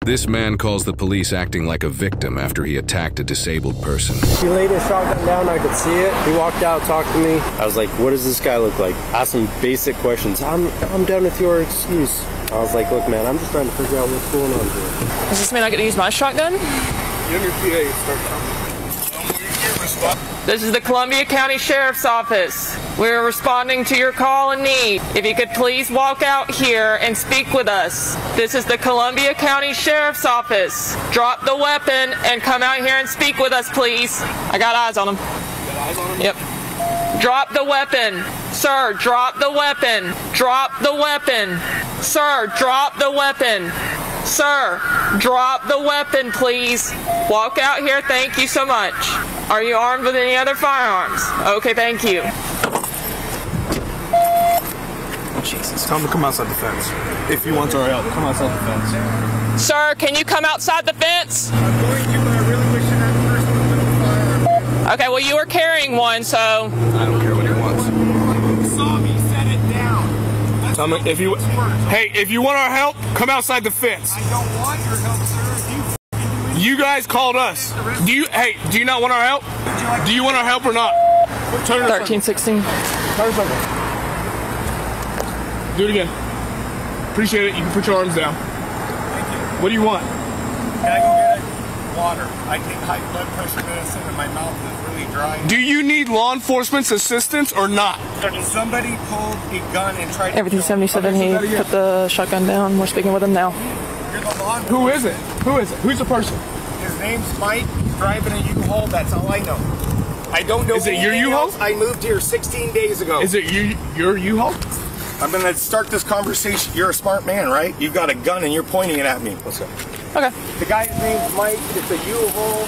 This man calls the police acting like a victim after he attacked a disabled person. He laid his shotgun down, I could see it. He walked out, talked to me. I was like, what does this guy look like? Asked him basic questions. I'm done with your excuse. I was like, look, man, I'm just trying to figure out what's going on here. Does this mean I get to use my shotgun? This is the Columbia County Sheriff's Office. We're responding to your call and need. If you could please walk out here and speak with us. This is the Columbia County Sheriff's Office. Drop the weapon and come out here and speak with us, please. I got eyes on him. Yep. Drop the weapon. Sir, drop the weapon. Drop the weapon. Sir, drop the weapon. Sir, drop the weapon, please. Walk out here. Thank you so much. Are you armed with any other firearms? Okay, thank you. Jesus. Tell him to come outside the fence. If you want our help, come outside the fence. Sir, can you come outside the fence? I'm going to, but I really wish that person would have a firearm. Okay, well, you were carrying one, so... I don't care what he wants. You saw me set it down. Tell me, if you want our help, come outside the fence. I don't want your help, sir. You guys called us. Do you not want our help? Do you want our help or not? Turn it 1316. Turn it. Do it again. Appreciate it. You can put your arms down. Thank you. What do you want? Can I go get water? I take high blood pressure medicine and my mouth is really dry. Do you need law enforcement's assistance or not? Somebody pulled a gun and tried to... Everything 77, he put the shotgun down. We're speaking with him now. You're the law enforcement. Who is it? Who is it? Who's the person? His name's Mike. He's driving a U-Haul. That's all I know. I don't know. Is it your U-Haul? I moved here 16 days ago. Is it your U-Haul? I'm going to start this conversation. You're a smart man, right? You've got a gun and you're pointing it at me. Let's go. Okay. The guy's name's Mike. It's a U-Haul.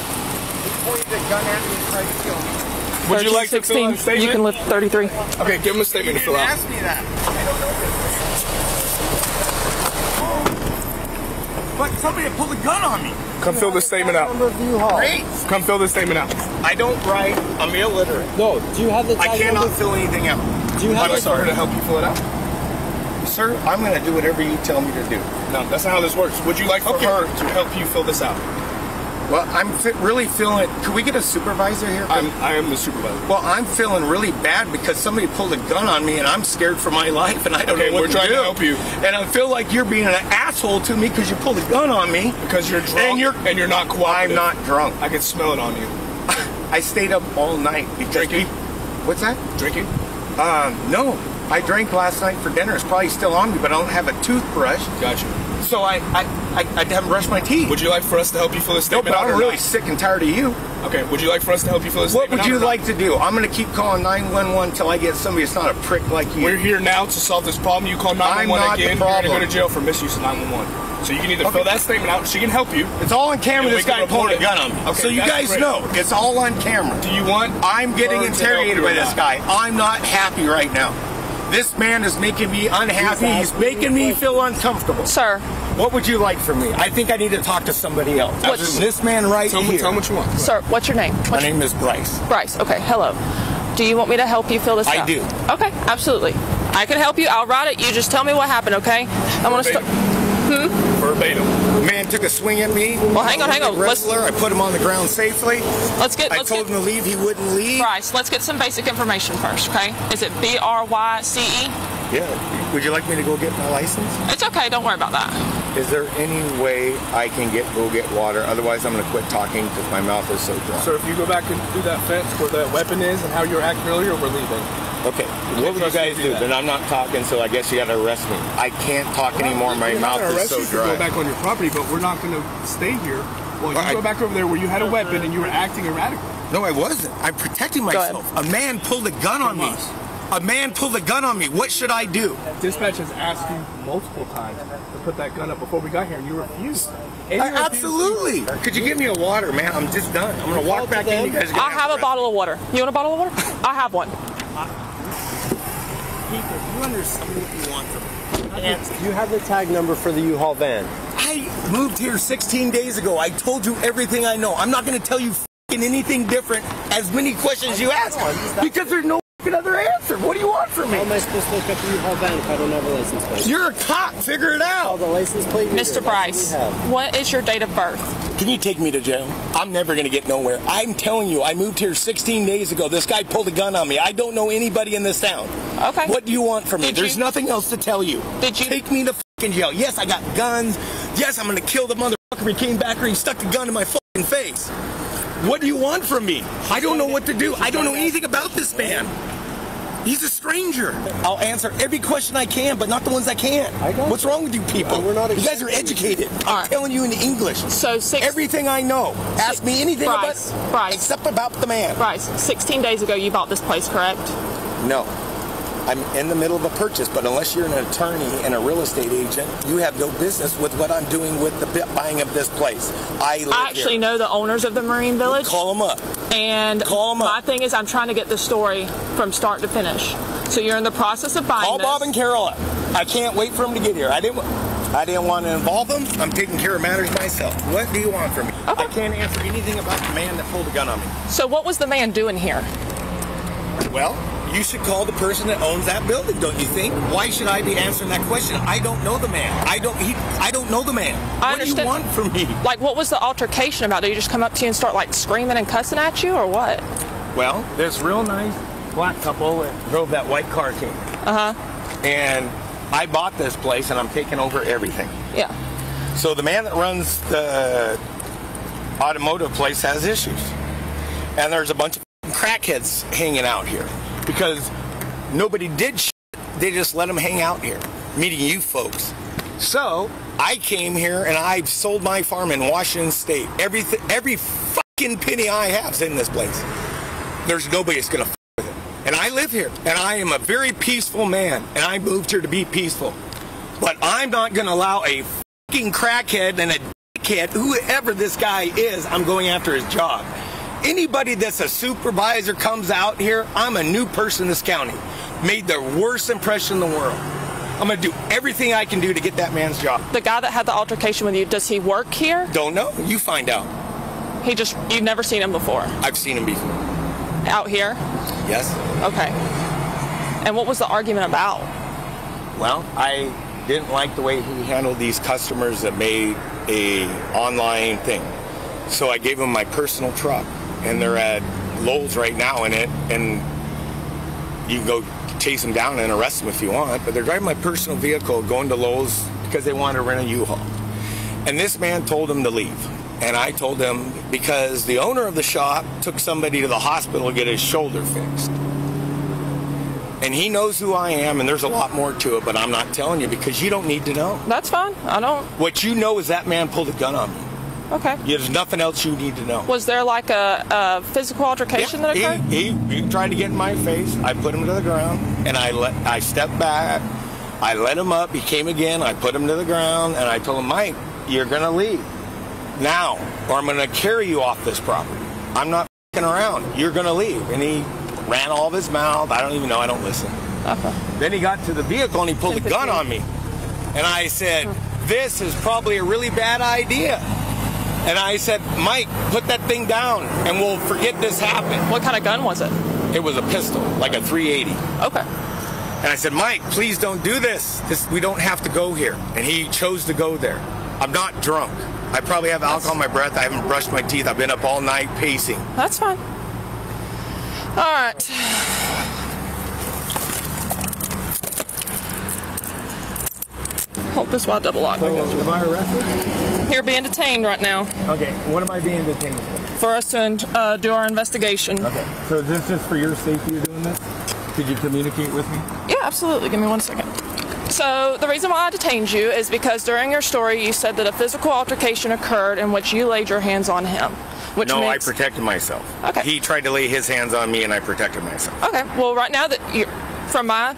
He pointed a gun at me and tried to kill me. Would you like to fill out a statement? You can lift 33. Okay, give him a statement to fill out. Ask me that. I don't know this. But somebody pulled a gun on me. Come fill this statement out. Great. Come fill this statement out. I don't write. I'm illiterate. No, do you have the I cannot fill anything out. Do you have I'm sorry to help you fill it out. Sir, I'm going to do whatever you tell me to do. No, that's not how this works. Would you like for her to help you fill this out? Well, I'm really feeling... Could we get a supervisor here? I am the supervisor. Well, I'm feeling really bad because somebody pulled a gun on me and I'm scared for my life and I don't know what to do. We're trying to help you. And I feel like you're being an asshole to me because you pulled a gun on me. Because you're drunk and you're not cooperative. I'm not drunk. I can smell it on you. I stayed up all night. Drinking? What's that? Drinking? No. I drank last night for dinner. It's probably still on me, but I don't have a toothbrush. Gotcha. So I haven't brushed my teeth. Would you like for us to help you fill this statement out? No, but I'm really sick and tired of you. Okay, would you like for us to help you fill this statement out? What would you like to do? I'm going to keep calling 911 until I get somebody that's not a prick like you. We're here now to solve this problem. You call 911 again, you're going to go to jail for misuse of 911. So you can either fill that statement out, she can help you. It's all on camera, this guy pulled a gun on me. Okay, so you guys know, it's all on camera. Do you want... I'm getting interrogated by this guy. I'm not happy right now. This man is making me unhappy. He's making me feel uncomfortable. Sir. What would you like from me? I think I need to talk to somebody else. This man right here. Tell me what you want. Sir, what's your name? My name is Bryce. Bryce, okay, hello. Do you want me to help you fill this out? I do. Okay, absolutely. I can help you. I'll write it. You just tell me what happened, okay? I want to start... Verbatim. A man took a swing at me. Well, hang on. I put him on the ground safely. I told him to leave. He wouldn't leave. Bryce, let's get some basic information first, okay? Is it B-R-Y-C-E? Yeah. Would you like me to go get my license? It's okay. Don't worry about that. Is there any way I can go get water? Otherwise, I'm going to quit talking because my mouth is so dry. Sir, if you go back and do that fence where that weapon is and how you were acting earlier, we're leaving. Okay, what would you guys do? Then I'm not talking, so I guess you got to arrest me. I can't talk anymore. My mouth is so dry. Go back on your property, but we're not going to stay here. Well, you go back over there where you had a weapon and you were acting erratically. No, I wasn't. I'm protecting myself. A man pulled a gun on me. A man pulled a gun on me. What should I do? Dispatch has asked you multiple times to put that gun up before we got here, and you refused. Absolutely. Could you give me a water, man? I'm just done. I'm going to walk back in. You guys I have a bottle of water. You want a bottle of water? I have one. People, you understand what you want from me. Do you have the tag number for the U-Haul van? I moved here 16 days ago. I told you everything I know. I'm not going to tell you anything different as many questions you ask because there's no other answer. What do you want from me? How am I supposed to look up a U-Haul van if I don't have a license plate? You're a cop. Figure it Oh, out. the license plate reader, Mr. Bryce, what is your date of birth? Can you take me to jail? I'm never going to get nowhere. I'm telling you, I moved here 16 days ago. This guy pulled a gun on me. I don't know anybody in this town. Okay. What do you want from me? Did There's you- nothing else to tell you. Did you- Take me to fucking jail. Yes, I got guns. Yes, I'm going to kill the motherfucker who came back here and stuck the gun in my fucking face. What do you want from me? I don't know what to do. I don't know anything about this man. He's a stranger. I'll answer every question I can, but not the ones I can't. What's wrong with you people? We're not you guys are educated. All I'm right. telling you in English. So Everything I know. Ask me anything Bryce, about Bryce. except about the man. Bryce, 16 days ago you bought this place, correct? No. I'm in the middle of a purchase, but unless you're an attorney and a real estate agent, you have no business with what I'm doing with the buying of this place. I actually know the owners of the Marine Village. Call them up. And Call 'em up. my thing is I'm trying to get the story from start to finish. So you're in the process of buying Call this. Bob and Carol up. I can't wait for them to get here. I didn't want to involve them. I'm taking care of matters myself. What do you want from me? Okay. I can't answer anything about the man that pulled a gun on me. So what was the man doing here? Well, you should call the person that owns that building, don't you think? Why should I be answering that question? I don't know the man. I don't know the man. I What do you understand. want from me? Like, what was the altercation about? Did he just come up to you and start, like, screaming and cussing at you, or what? Well, this real nice black couple that drove that white car came. Uh-huh. And I bought this place, and I'm taking over everything. Yeah. So the man that runs the automotive place has issues. And there's a bunch of crackheads hanging out here because nobody did shit. They just let them hang out here, meeting you folks. So I came here and I sold my farm in Washington State. Every fucking penny I have is in this place. There's nobody that's gonna f with it. And I live here, and I am a very peaceful man, and I moved here to be peaceful. But I'm not gonna allow a fucking crackhead and a dickhead, whoever this guy is, I'm going after his job. Anybody that's a supervisor comes out here, I'm a new person in this county. Made the worst impression in the world. I'm gonna do everything I can do to get that man's job. The guy that had the altercation with you, does he work here? Don't know. You find out. You've never seen him before? I've seen him before. Out here? Yes. Okay. And what was the argument about? Well, I didn't like the way he handled these customers that made a online thing. So I gave him my personal truck, and they're at Lowe's right now in it, and you can go chase them down and arrest them if you want, but they're driving my personal vehicle going to Lowe's because they want to rent a U-Haul. And this man told them to leave. And I told him because the owner of the shop took somebody to the hospital to get his shoulder fixed. And he knows who I am, and there's a lot more to it, but I'm not telling you because you don't need to know. That's fine. I don't. What you know is that man pulled a gun on me. Okay. There's nothing else you need to know. Was there like a physical altercation that occurred? He tried to get in my face. I put him to the ground, and I stepped back. I let him up. He came again. I put him to the ground, and I told him, Mike, you're going to leave now, or I'm going to carry you off this property. I'm not f***ing around. You're going to leave. And he ran all of his mouth. I don't even know. I don't listen. Okay. Then he got to the vehicle, and he pulled a gun on me. And I said, this is probably a really bad idea. And I said, Mike, put that thing down, and we'll forget this happened. What kind of gun was it? It was a pistol, like a .380. Okay. And I said, Mike, please don't do this. We don't have to go here. And he chose to go there. I'm not drunk. I probably have alcohol in my breath. I haven't brushed my teeth. I've been up all night pacing. That's fine. All right. Hope this while double lock. Am I arrested? You're being detained right now Okay, what am I being detained for? for us to do our investigation. Okay, so is this just for your safety you're doing this? Could you communicate with me? Yeah, absolutely. Give me 1 second. So the reason why I detained you is because during your story you said that a physical altercation occurred in which you laid your hands on him. Which No, makes... I protected myself. Okay. He tried to lay his hands on me, and I protected myself. Okay. Well, right now that from my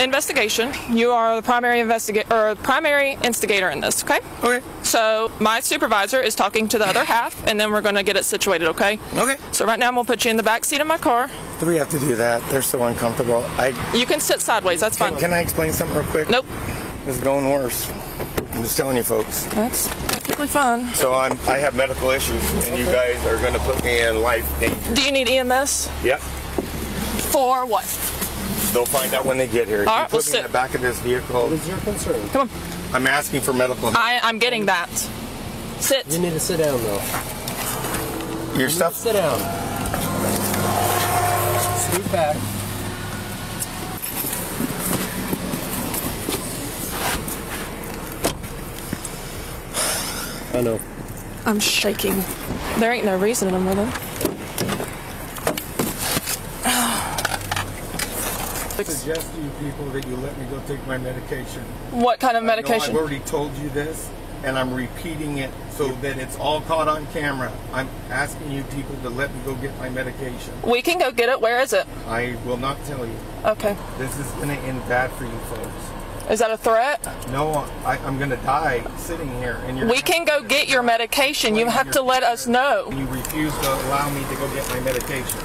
investigation, you are the primary instigator in this. Okay. Okay. So my supervisor is talking to the other half, and then we're going to get it situated. Okay. Okay. So right now I'm going to put you in the back seat of my car. Do we have to do that? They're so uncomfortable. You can sit sideways. That's fine. Can I explain something real quick? Nope. It's going worse. I'm just telling you, folks. That's perfectly fine. So I have medical issues, and you guys are going to put me in life danger. Do you need EMS? Yep. For what? They'll find out when they get here. All right, You we'll put me in sit. the back of this vehicle. What is your concern? Come on. I'm asking for medical help. I'm getting that. Sit. You need to sit down, though. Your stuff. Sit down. Scoot back. I know. I'm shaking. There ain't no reason in them, really. I suggest to you people that you let me go take my medication. What kind of I know medication? I've already told you this, and I'm repeating it so that it's all caught on camera. I'm asking you people to let me go get my medication. We can go get it. Where is it? I will not tell you. Okay. This is going to end bad for you folks. Is that a threat? No, I'm going to die sitting here. And you're We can go get your medication. You have to let us know. You refuse to allow me to go get my medication.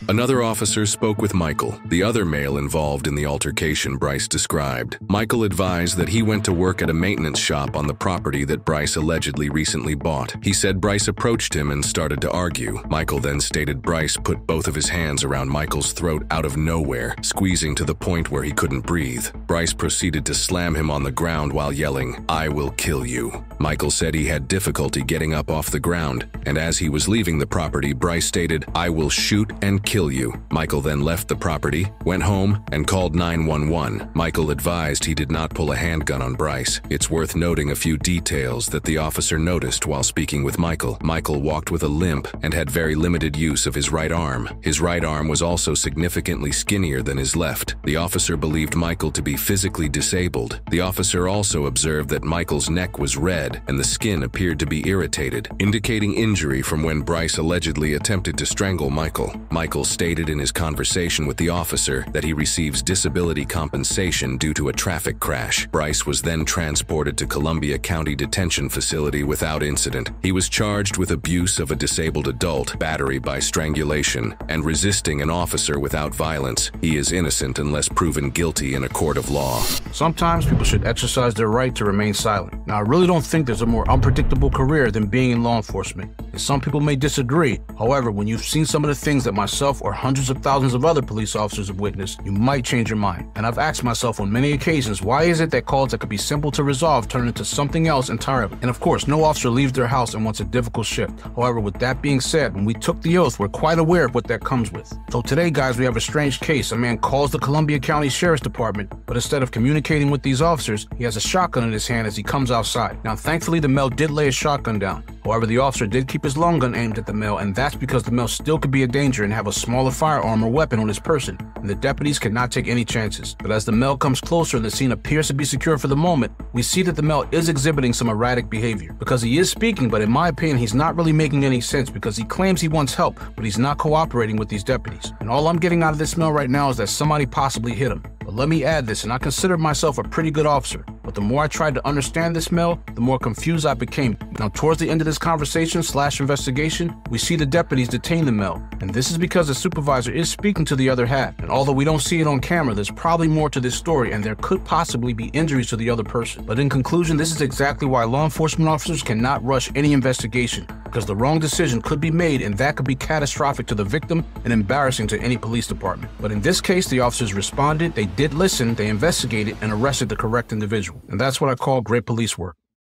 Another officer spoke with Michael, the other male involved in the altercation Bryce described. Michael advised that he went to work at a maintenance shop on the property that Bryce allegedly recently bought. He said Bryce approached him and started to argue. Michael then stated Bryce put both of his hands around Michael's throat out of nowhere, squeezing to the point where he couldn't breathe. Bryce proceeded to slam him on the ground while yelling, "I will kill you." Michael said he had difficulty getting up off the ground, and as he was leaving the property, Bryce stated, "I will shoot and kill you." Michael then left the property, went home, and called 911. Michael advised he did not pull a handgun on Bryce. It's worth noting a few details that the officer noticed while speaking with Michael. Michael walked with a limp and had very limited use of his right arm. His right arm was also significantly skinnier than his left. The officer believed Michael to be physically disabled. The officer also observed that Michael's neck was red and the skin appeared to be irritated, indicating injury from when Bryce allegedly attempted to strangle Michael. Michael stated in his conversation with the officer that he receives disability compensation due to a traffic crash. Bryce was then transported to Columbia County Detention Facility without incident. He was charged with abuse of a disabled adult, battery by strangulation, and resisting an officer without violence. He is innocent unless proven guilty in a court of law. Sometimes people should exercise their right to remain silent. Now, I really don't think there's a more unpredictable career than being in law enforcement, and some people may disagree. However, when you've seen some of the things that myself or hundreds of thousands of other police officers have witnessed, you might change your mind. And I've asked myself on many occasions, why is it that calls that could be simple to resolve turn into something else entirely? And of course, no officer leaves their house and wants a difficult shift. However, with that being said, when we took the oath, we're quite aware of what that comes with. So today, guys, we have a strange case. A man calls the Columbia County Sheriff's Department, but instead of communicating with these officers, he has a shotgun in his hand as he comes outside. Now, thankfully, the male did lay his shotgun down. However, the officer did keep his long gun aimed at the male, and that's because the male still could be a danger and have a smaller firearm or weapon on his person, and the deputies cannot take any chances. But as the male comes closer and the scene appears to be secure for the moment, we see that the male is exhibiting some erratic behavior. Because he is speaking, but in my opinion, he's not really making any sense because he claims he wants help, but he's not cooperating with these deputies. And all I'm getting out of this male right now is that somebody possibly hit him. But let me add this, and I consider myself a pretty good officer, but the more I tried to understand this male, the more confused I became. Now, towards the end of this conversation/investigation, we see the deputies detain the male, and this is because the supervisor is speaking to the other half, and although we don't see it on camera, there's probably more to this story, and there could possibly be injuries to the other person. But in conclusion, this is exactly why law enforcement officers cannot rush any investigation, because the wrong decision could be made, and that could be catastrophic to the victim and embarrassing to any police department. But in this case, the officers responded, they did listen, they investigated, and arrested the correct individual. And that's what I call great police work.